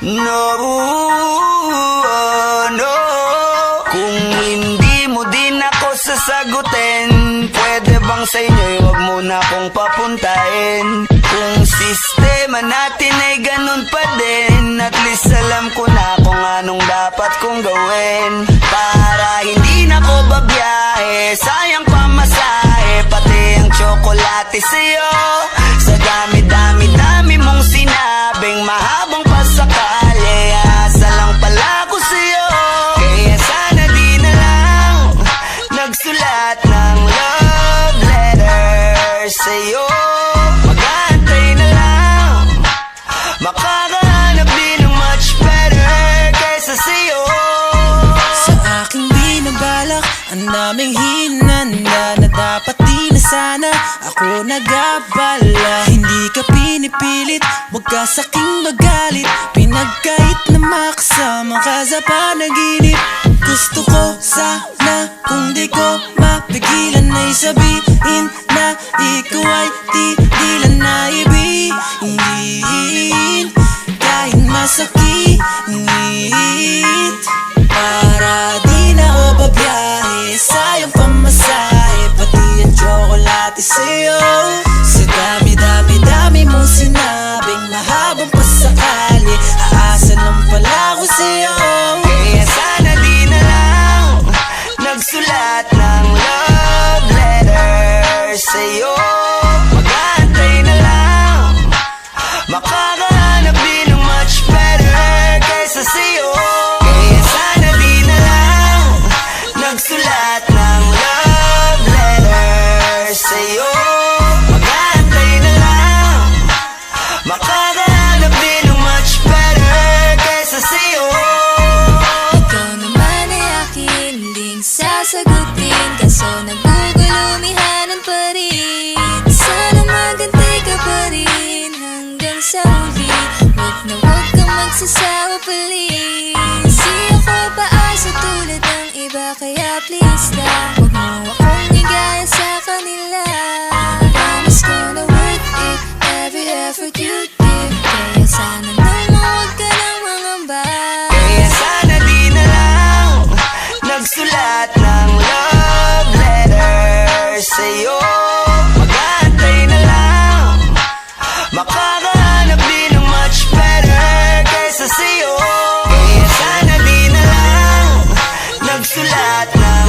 No. Kung hindi mo din ako sasagutin, pwede bang sa inyo'y wag mo na akong papuntahin? Kung sistema natin ay ganun pa din, at least alam ko na kung anong dapat kong gawin. Para hindi na ko babiyahe, sayang pamasahe, pati ang tsokolate sa'yo. Sa dami-dami-dami mong sinabing mahabang pasakali, asa lang pala ko sa'yo. Kaya sana di na lang nagsulat ng love letter sa'yo. Mag-aantay na lang, makakahanap din ng much better kaysa sa'yo. Sa aking binabalak, ang daming hinanda na dapat di na sana ako nag-abala. Hindi ka pinipilit, wag ka sa'king magalit, pinagkait na makasama ka sa panaginip. Gusto ko sana kung di ko mapigilan ay sabihin na ikaw ay tigilan na ibigin, kahit masakit. Para di na ako babiyahe, sayang pamasahe, pati ang tsokolate sa'yo. Sa dami-dami-dami mong sinabing mahabang pasakali, aasa lang pala ko sa'yo. Kaya sana di na lang nagsulat ng love letter sa'yo. Mag-aantay na lang, makakahanap din ng much better kaysa sa'yo. Kaya sana di na lang nagsulat ng love letter sa'yo. Mag-aantay na lang, makakahanap din ng much better kaysa sa'yo. Ikaw naman ay akin ding sasagutin, kaso nagugulumihanan pa rin. Sana magantay ka pa rin hanggang sa huli, wag na wag kang magsasawa please. Di ako paasa tulad ng iba, kaya please lang, wag mo akong igaya sa kanila. Promise ko na worth it, every effort you give. Kaya sana naman wag ka nang mangamba. Kaya sana di na lang nagsulat ng love letter sa'yo. Mag-aantay na lang, makakahanap din ng much better kaysa sa'yo. Kaya sana di na lang nagsulat ng